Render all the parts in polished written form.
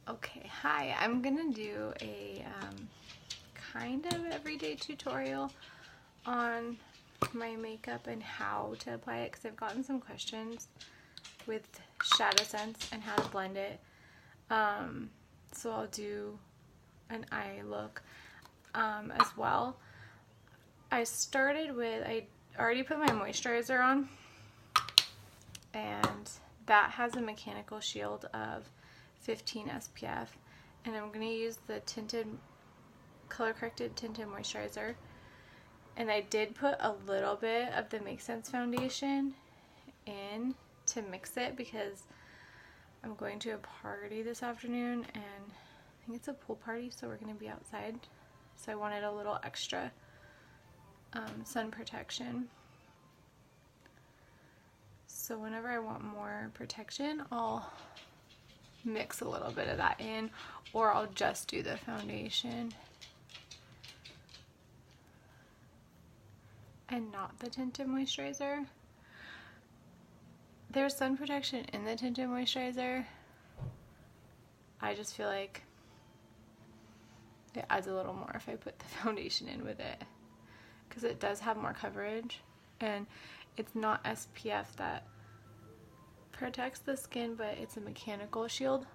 Okay, hi, I'm gonna do a kind of everyday tutorial on my makeup and how to apply it, because I've gotten some questions with ShadowSense and how to blend it. So I'll do an eye look as well. I already put my moisturizer on, and that has a mechanical shield of 15 SPF, and I'm going to use the color corrected tinted moisturizer. And I did put a little bit of the SeneGence foundation in to mix it, because I'm going to a party this afternoon, and I think it's a pool party, so we're going to be outside, so I wanted a little extra sun protection. So whenever I want more protection, I'll mix a little bit of that in, or I'll just do the foundation and not the tinted moisturizer. There's sun protection in the tinted moisturizer. I just feel like it adds a little more if I put the foundation in with it, because it does have more coverage, and it's not SPF that protects the skin, but it's a mechanical shield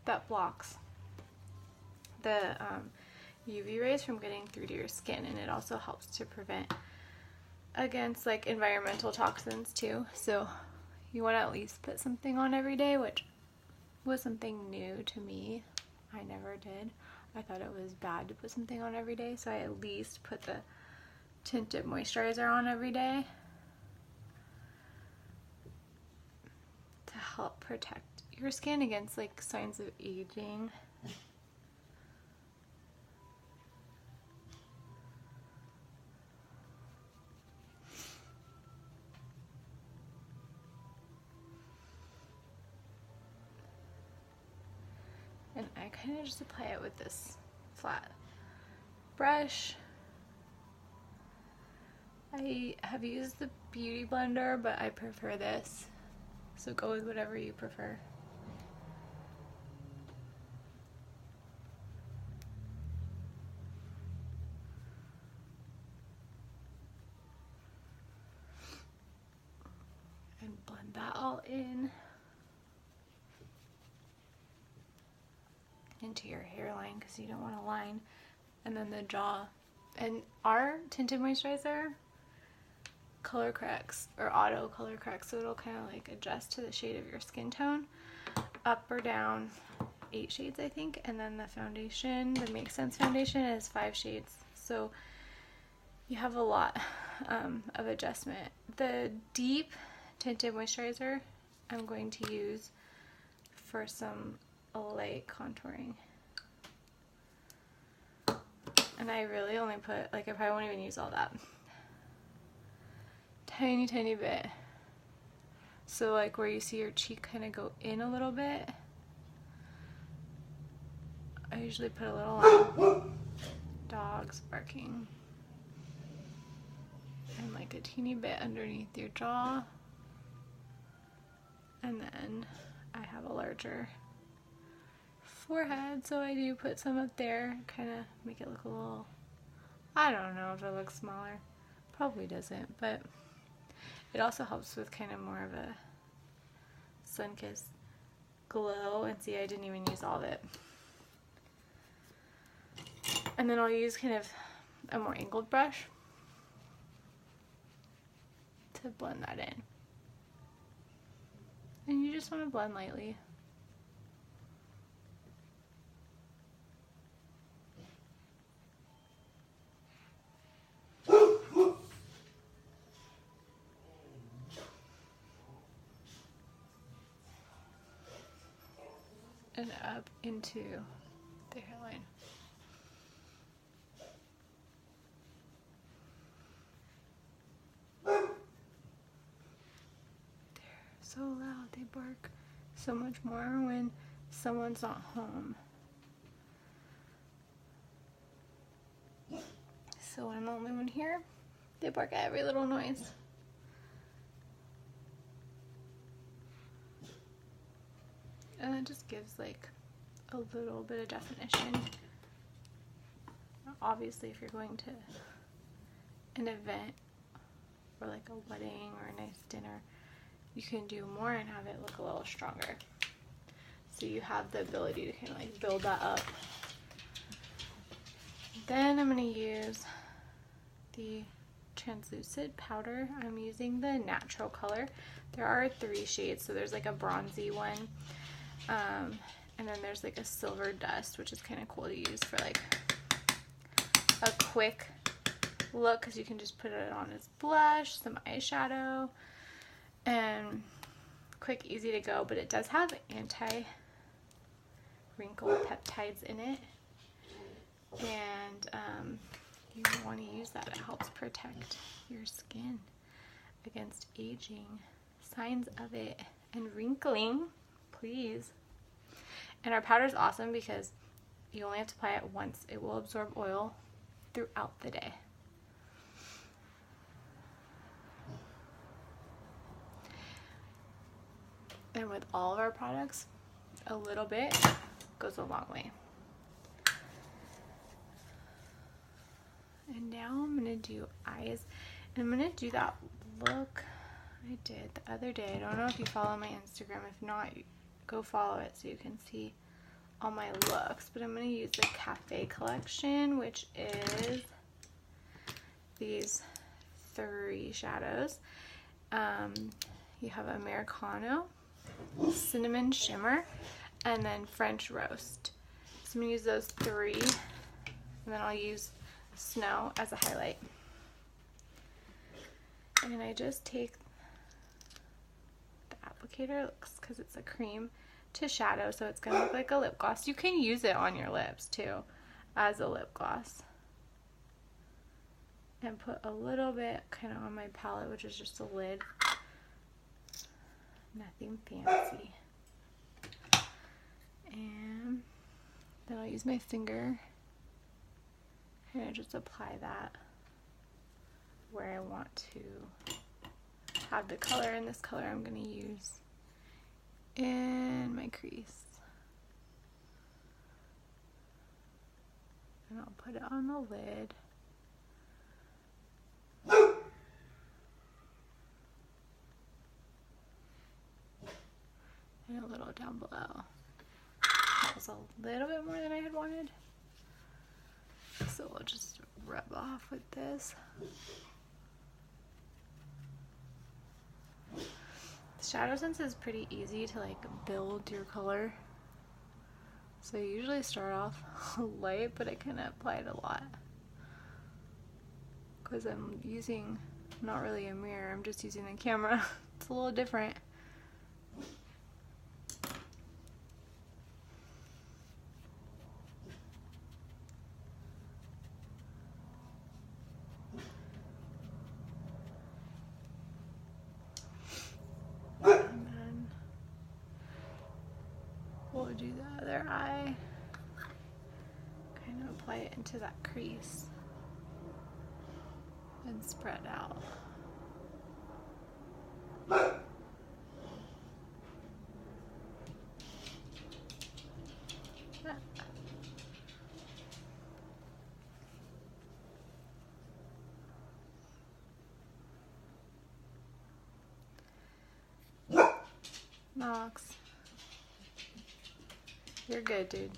that blocks the UV rays from getting through to your skin, and it also helps to prevent against like environmental toxins too. So you want to at least put something on every day, which was something new to me. I never did. I thought it was bad to put something on every day, so I at least put the tinted moisturizer on every day to help protect your skin against like signs of aging. And I kind of just apply it with this flat brush. I have used the beauty blender, but I prefer this, so go with whatever you prefer. And blend that all into your hairline, because you don't want a line, and then the jaw. And our tinted moisturizer color corrects, or auto color corrects, so it'll kind of like adjust to the shade of your skin tone, up or down 8 shades I think. And then the foundation, the SeneGence foundation, is 5 shades, so you have a lot of adjustment. The deep tinted moisturizer I'm going to use for some light contouring, and I really only put, like, I probably won't even use all that. Tiny bit. So like where you see your cheek kind of go in a little bit, I usually put a little dogs barking, and like a teeny bit underneath your jaw, and then I have a larger forehead, so I do put some up there, kind of make it look a little, I don't know if it looks smaller, probably doesn't, but it also helps with kind of more of a sun-kissed glow. And see, I didn't even use all of it. And then I'll use kind of a more angled brush to blend that in. And you just want to blend lightly. And up into the hairline. They're so loud, they bark so much more when someone's not home. So when I'm the only one here, they bark at every little noise. it just gives like a little bit of definition. Obviously, if you're going to an event or like a wedding or a nice dinner, you can do more and have it look a little stronger. So you have the ability to kind of like build that up. Then I'm going to use the translucent powder. I'm using the natural color. There are 3 shades, so there's like a bronzy one, and then there's like a silver dust, which is kind of cool to use for like a quick look, because you can just put it on as blush, some eyeshadow, and quick, easy to go. But it does have anti-wrinkle peptides in it, and you want to use that. It helps protect your skin against aging, signs of it, and wrinkling, please. And our powder is awesome because you only have to apply it once. It will absorb oil throughout the day. And with all of our products, a little bit goes a long way. And now I'm going to do eyes. And I'm going to do that look I did the other day. I don't know if you follow my Instagram. If not, go follow it so you can see all my looks. But I'm going to use the Cafe collection, which is these 3 shadows. You have Americano, Cinnamon Shimmer, and then French Roast. So I'm going to use those 3, and then I'll use Snow as a highlight. And I just take the applicator, because it's a cream, to shadow, so it's going to look like a lip gloss. You can use it on your lips too as a lip gloss. And put a little bit kind of on my palette, which is just a lid. Nothing fancy. And then I'll use my finger and I just apply that where I want to have the color. And this color I'm going to use in my crease. And I'll put it on the lid. And a little down below. That was a little bit more than I had wanted. So we'll just rub off with this. ShadowSense is pretty easy to like build your color. So you usually start off light, but I kind of apply it a lot. Because I'm using not really a mirror, I'm just using the camera. It's a little different. We'll do the other eye, kind of apply it into that crease and spread out. Knox. You're good, dude.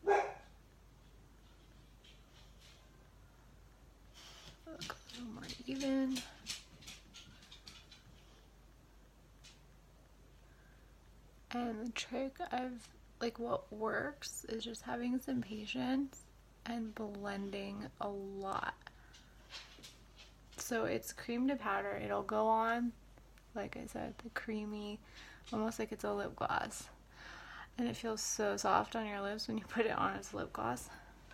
Look a little more even. And the trick of like what works is just having some patience and blending a lot. So it's cream to powder. It'll go on, like I said, the creamy, almost like it's a lip gloss. And it feels so soft on your lips when you put it on as lip gloss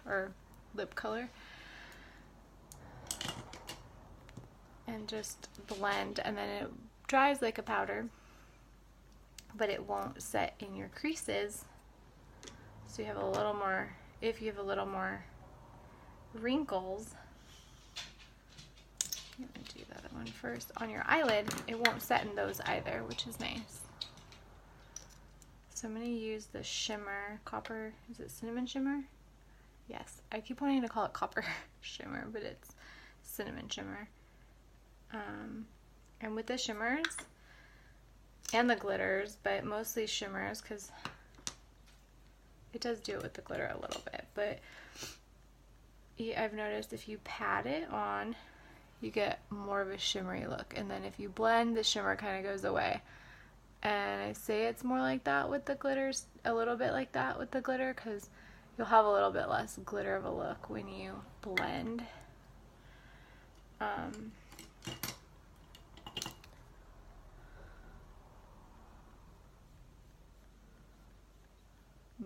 or lip color. And just blend, and then it dries like a powder, but it won't set in your creases. So you have a little more, if you have a little more wrinkles, I'm gonna do the other one first. On your eyelid, it won't set in those either, which is nice. So I'm gonna use the shimmer, copper, is it cinnamon shimmer? Yes, I keep wanting to call it copper shimmer, but it's cinnamon shimmer. And with the shimmers, and the glitters, but mostly shimmers, because it does do it with the glitter a little bit, but I've noticed if you pat it on, you get more of a shimmery look, and then if you blend, the shimmer kind of goes away. And I say it's more like that with the glitters, a little bit like that with the glitter, because you'll have a little bit less glitter of a look when you blend.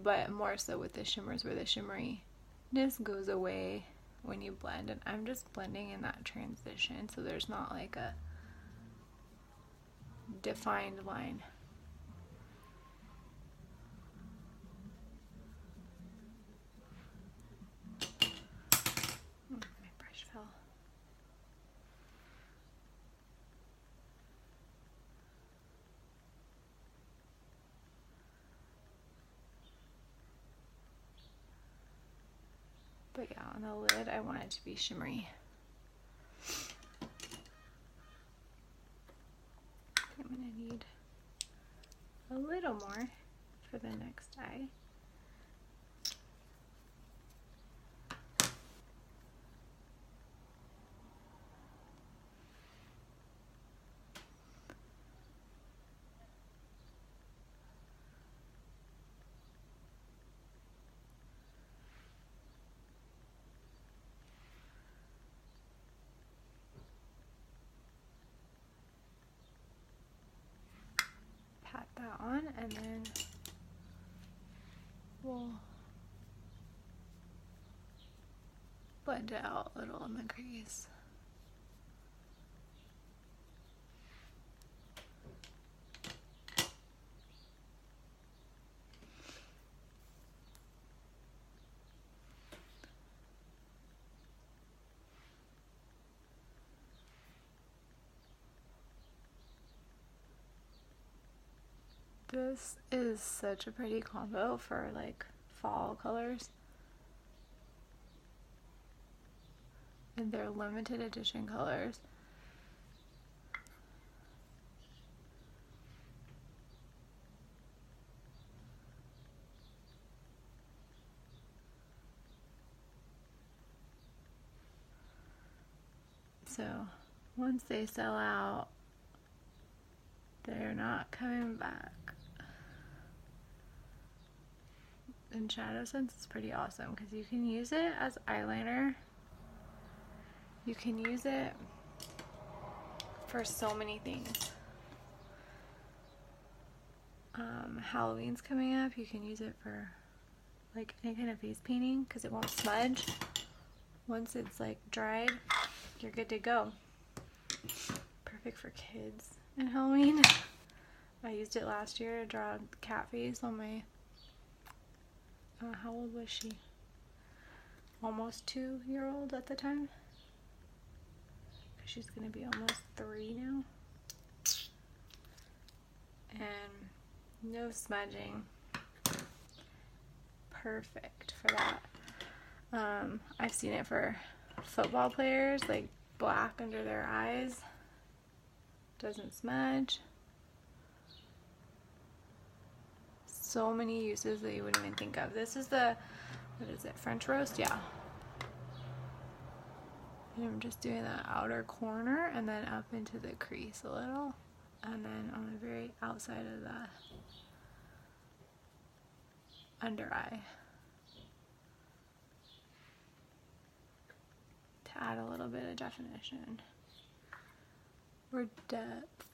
But more so with the shimmers, where the shimmeriness goes away when you blend, and I'm just blending in that transition so there's not like a defined line. My brush fell. But yeah, on the lid, I want it to be shimmery. I'm gonna need a little more for the next eye. Pat that on, and then we'll blend it out a little in the crease. This is such a pretty combo for like fall colors. And they're limited edition colors. So once they sell out, they're not coming back. And ShadowSense is pretty awesome because you can use it as eyeliner. You can use it for so many things. Halloween's coming up. You can use it for like any kind of face painting because it won't smudge. Once it's like dried, you're good to go. Perfect for kids and Halloween. I used it last year to draw a cat face on my how old was she? Almost 2-year-old at the time. She's gonna be almost 3 now. And no smudging. Perfect for that. I've seen it for football players, like black under their eyes. Doesn't smudge. So many uses that you wouldn't even think of. This is the, what is it, French roast? Yeah. And I'm just doing that outer corner and then up into the crease a little. And then on the very outside of the under eye. To add a little bit of definition. Or depth.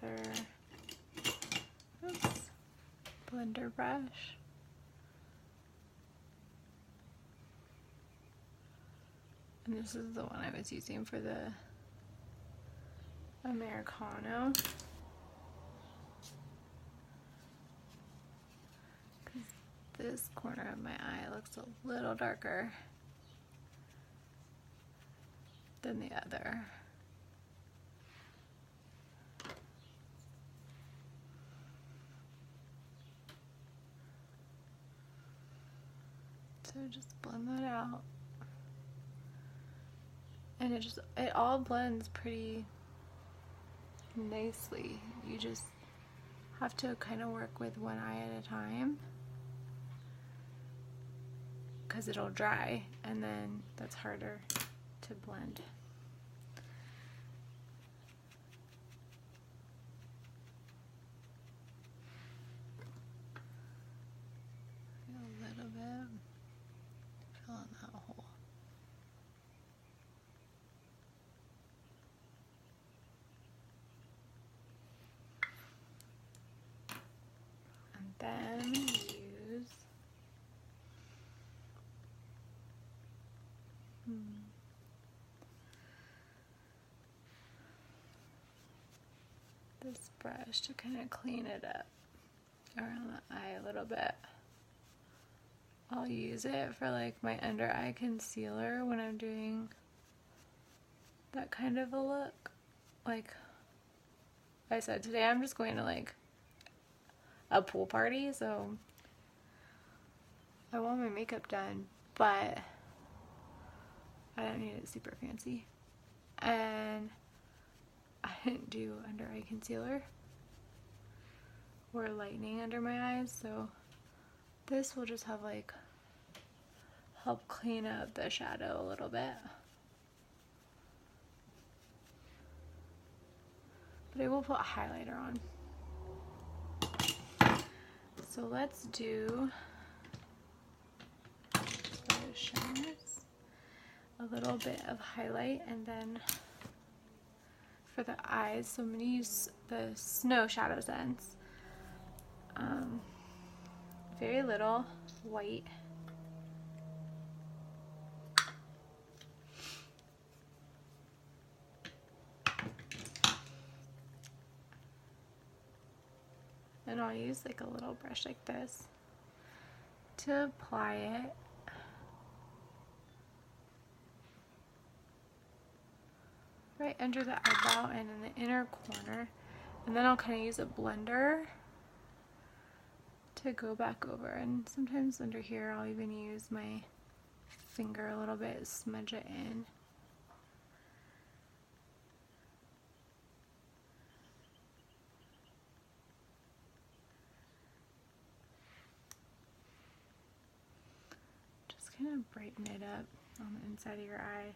another blender brush. And this is the one I was using for the Americano. Because this corner of my eye looks a little darker than the other. So just blend that out. And it all blends pretty nicely. You just have to kind of work with one eye at a time because it'll dry, and then that's harder to blend. A little bit, fill in that hole. And then use this brush to kind of clean it up around the eye a little bit. I'll use it for like my under eye concealer when I'm doing that kind of a look. Like I said, today I'm just going to like a pool party, so I want my makeup done, but I don't need it super fancy. And I didn't do under eye concealer or lightening under my eyes, so this will just have like help clean up the shadow a little bit. But I will put a highlighter on. So let's do shimmers, a little bit of highlight, and then for the eyes, so I'm going to use the Snow ShadowSense. Very little white. And I'll use like a little brush like this to apply it. Right under the eyebrow and in the inner corner. And then I'll kind of use a blender to go back over. And sometimes under here I'll even use my finger a little bit, smudge it in. Just kind of brighten it up on the inside of your eye.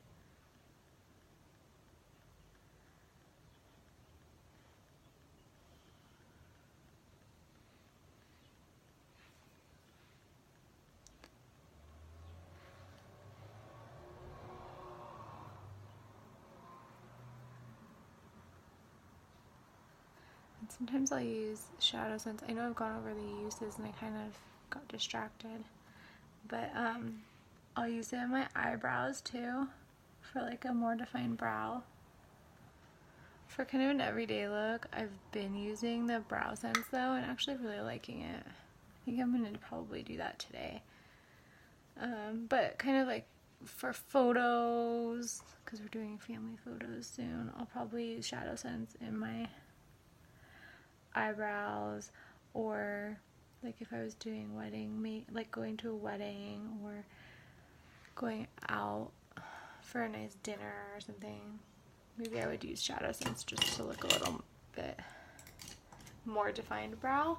Sometimes I'll use ShadowSense. I know I've gone over the uses and I kind of got distracted, but I'll use it in my eyebrows too for like a more defined brow. For kind of an everyday look, I've been using the Brow Sense though and actually really liking it. I think I'm going to probably do that today. But kind of like for photos, because we're doing family photos soon, I'll probably use ShadowSense in my eyebrows, or like if I was doing like going to a wedding or going out for a nice dinner or something, maybe I would use ShadowSense just to look a little bit more defined brow.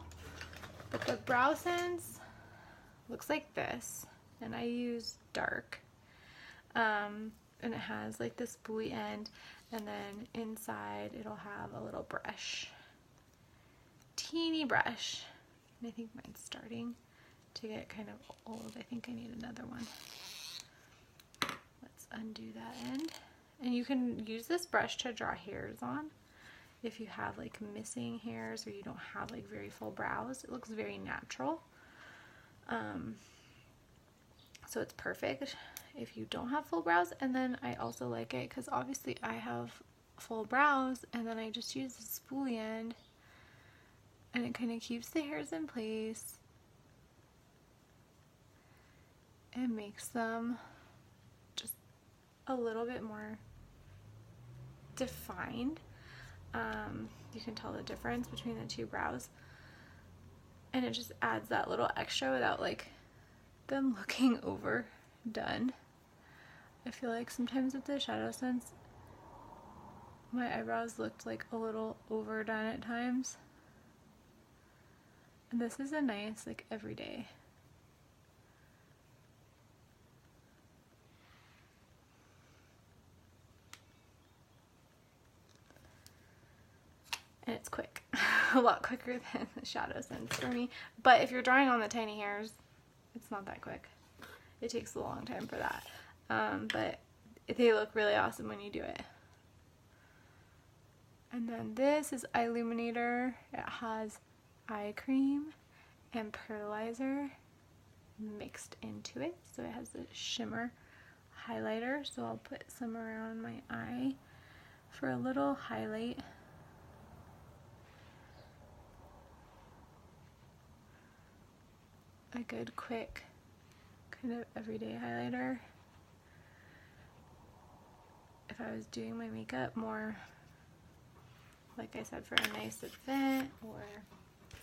But the Brow Sense looks like this, and I use dark, and it has like this buoy end, and then inside it'll have a little brush. Teeny brush, and I think mine's starting to get kind of old. I think I need another one. Let's undo that end, and you can use this brush to draw hairs on if you have like missing hairs or you don't have like very full brows. It looks very natural. So it's perfect if you don't have full brows. And then I also like it because obviously I have full brows, and then I just use the spoolie end and it kind of keeps the hairs in place and makes them just a little bit more defined. You can tell the difference between the two brows, and it just adds that little extra without like them looking overdone. I feel like sometimes with the ShadowSense my eyebrows looked like a little overdone at times, and this is a nice like everyday. And it's quick. A lot quicker than the ShadowSense for me. But if you're drawing on the tiny hairs, it's not that quick. It takes a long time for that. But they look really awesome when you do it. And then this is Eye Illuminator. It has eye cream and pearlizer mixed into it. So it has the shimmer highlighter. So I'll put some around my eye for a little highlight. A good quick kind of everyday highlighter. If I was doing my makeup more, like I said, for a nice event or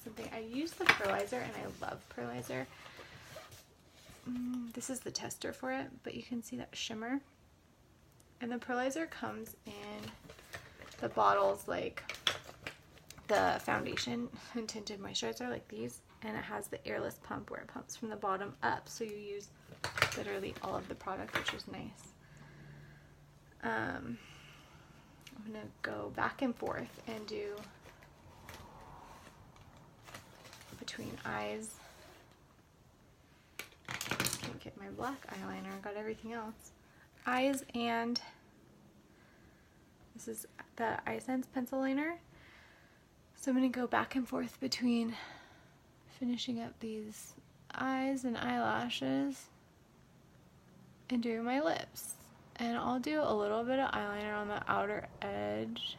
something. I use the pearlizer and I love pearlizer. This is the tester for it, but you can see that shimmer. And the pearlizer comes in the bottles like the foundation and tinted moisturizer like these. And it has the airless pump where it pumps from the bottom up, so you use literally all of the product, which is nice. I'm gonna go back and forth and do between eyes. Can't get my black eyeliner, I got everything else. Eyes, and this is the SeneGence pencil liner. So I'm gonna go back and forth between finishing up these eyes and eyelashes and doing my lips. And I'll do a little bit of eyeliner on the outer edge,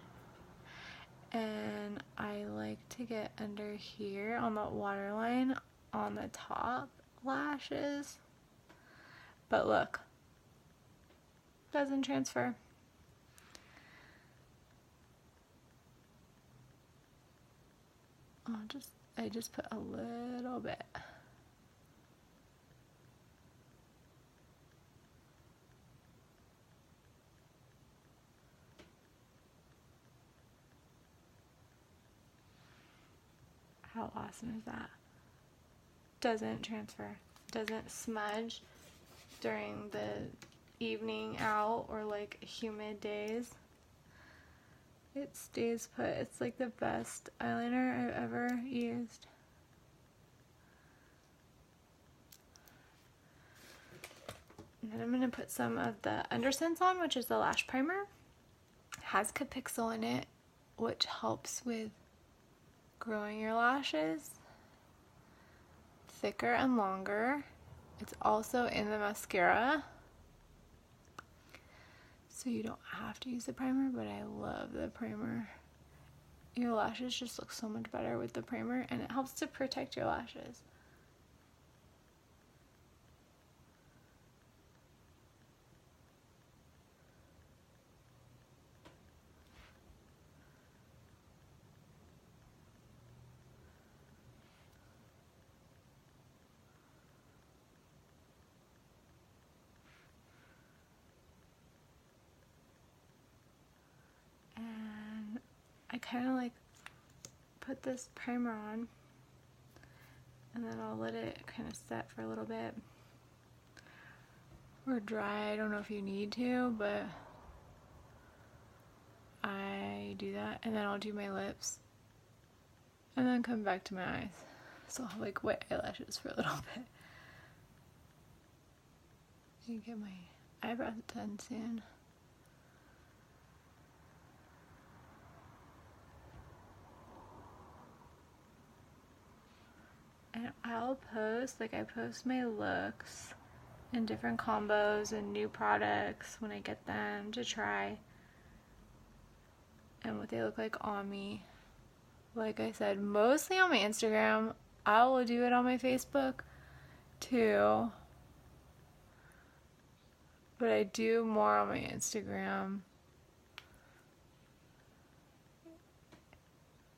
and I like to get under here on the waterline on the top lashes. But look, doesn't transfer. I just put a little bit. How awesome is that? Doesn't transfer, doesn't smudge during the evening out or like humid days. It stays put. It's like the best eyeliner I've ever used. And then I'm going to put some of the SeneGence on, which is the lash primer. It has Capixyl in it, which helps with growing your lashes thicker and longer. It's also in the mascara, so you don't have to use the primer, but I love the primer. Your lashes just look so much better with the primer, and it helps to protect your lashes. I kind of like put this primer on, and then I'll let it kind of set for a little bit or dry. I don't know if you need to, but I do that, and then I'll do my lips and then come back to my eyes. So I'll have like wet eyelashes for a little bit. I can get my eyebrows done soon. I'll post, like I post my looks in different combos and new products when I get them to try and what they look like on me. Like I said, mostly on my Instagram. I will do it on my Facebook too, but I do more on my Instagram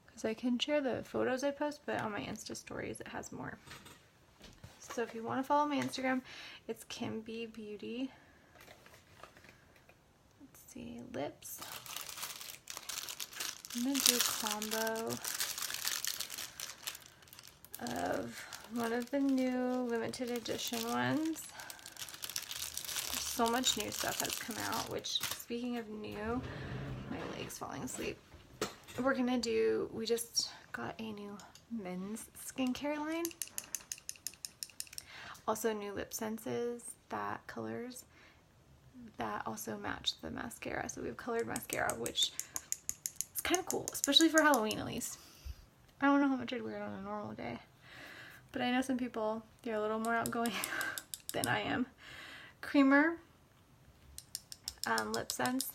because I can share the photos I post, but on my Insta stories it has more. So if you want to follow my Instagram, it's Kim B Beauty. Let's see, lips. I'm going to do a combo of one of the new limited edition ones. So much new stuff has come out, which, speaking of new, my leg's falling asleep. We're going to do, we just got a new men's skincare line. Also new LipSenses, that colors, that also match the mascara. So we have colored mascara, which is kind of cool, especially for Halloween at least. I don't know how much I'd wear it on a normal day, but I know some people, they're a little more outgoing than I am. Creamer, LipSense,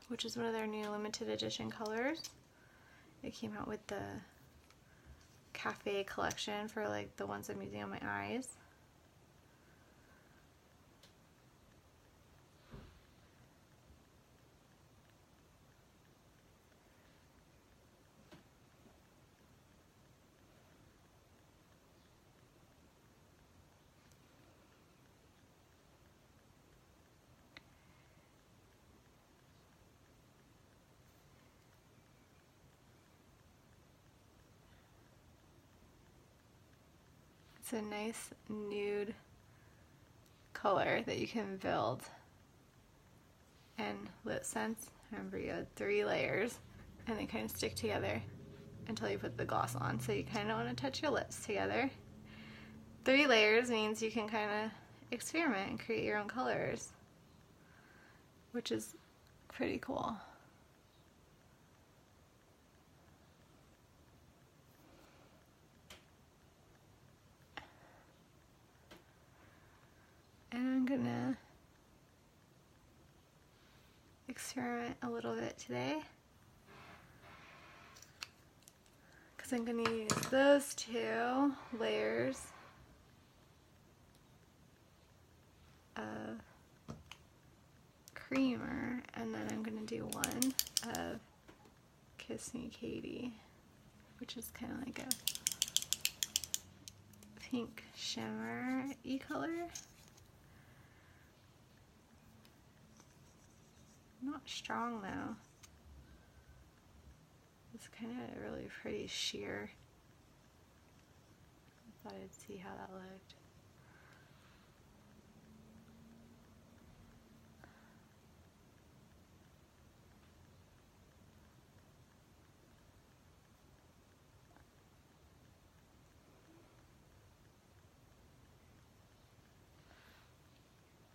which is one of their new limited edition colors. They came out with the cafe collection for like the ones I'm using on my eyes. It's a nice nude color that you can build. And LipSense, remember you had 3 layers and they kind of stick together until you put the gloss on. So you kind of want to touch your lips together. 3 layers means you can kind of experiment and create your own colors, which is pretty cool. And I'm gonna experiment a little bit today because I'm gonna use those 2 layers of creamer, and then I'm gonna do one of Kiss Me Katie, which is kind of like a pink shimmer-y color. Not strong though. It's kind of a really pretty sheer. I thought I'd see how that looked.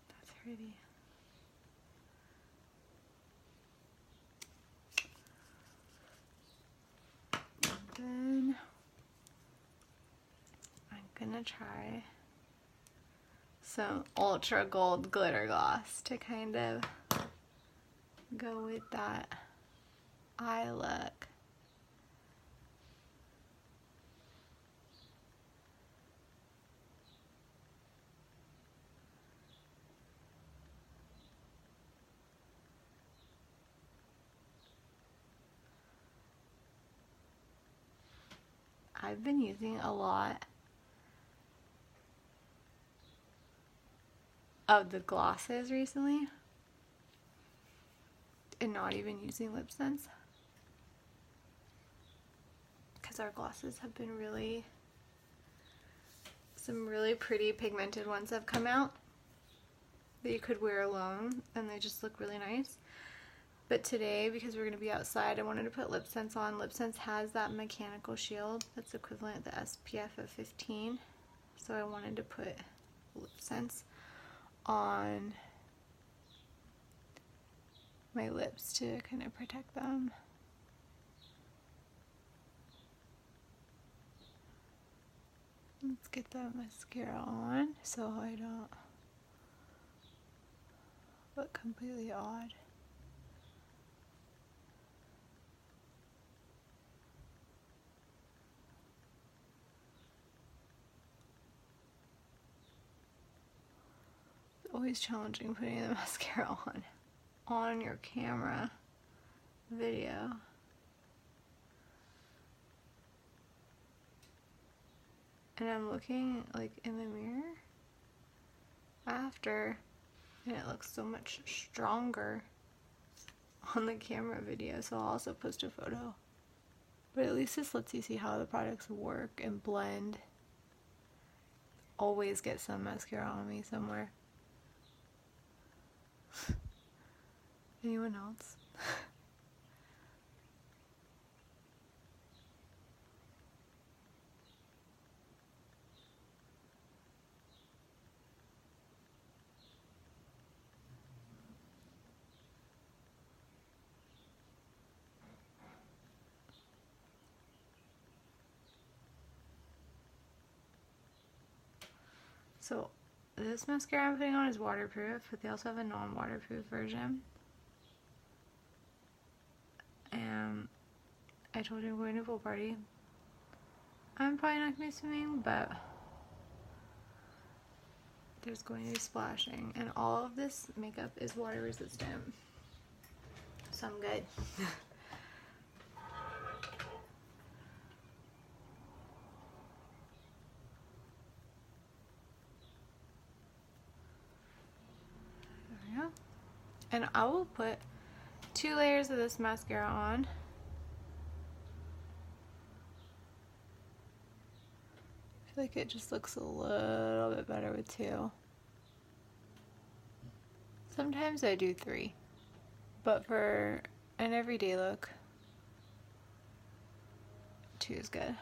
That's pretty. Then I'm gonna try some ultra gold glitter gloss to kind of go with that eye look. I've been using a lot of the glosses recently and not even using LipSense because our glosses have been really, some really pretty pigmented ones have come out that you could wear alone and they just look really nice. But today, because we're going to be outside, I wanted to put LipSense on. LipSense has that mechanical shield that's equivalent to the SPF of 15. So I wanted to put LipSense on my lips to kind of protect them. Let's get that mascara on so I don't look completely odd. It's always challenging putting the mascara on your camera video. And I'm looking like in the mirror after, and it looks so much stronger on the camera video, so I'll also post a photo. But at least this lets you see how the products work and blend. Always get some mascara on me somewhere. Anyone else? So this mascara I'm putting on is waterproof, but they also have a non-waterproof version. And I told you I'm going to a pool party. I'm probably not going to be swimming, but there's going to be splashing. And all of this makeup is water resistant. So I'm good. And I will put 2 layers of this mascara on. I feel like it just looks a little bit better with 2. Sometimes I do 3, but for an everyday look, 2 is good.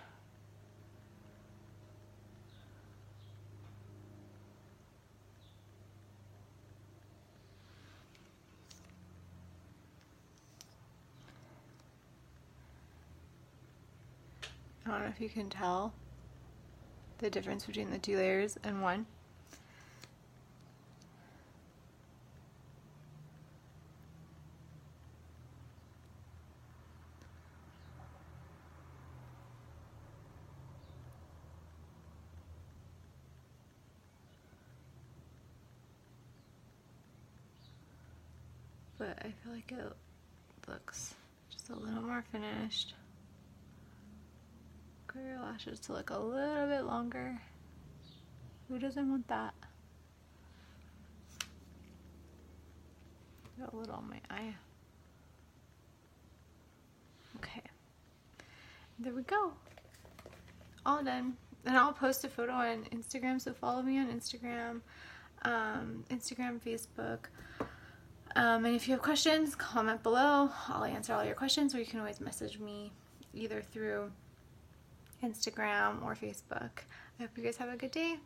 I don't know if you can tell the difference between the 2 layers and 1. But I feel like it looks just a little more finished. Grow your lashes to look a little bit longer. Who doesn't want that? Got a little on my eye. Okay. There we go. All done. And I'll post a photo on Instagram, so follow me on Instagram, Facebook. And if you have questions, comment below. I'll answer all your questions, or you can always message me either through Instagram or Facebook. I hope you guys have a good day.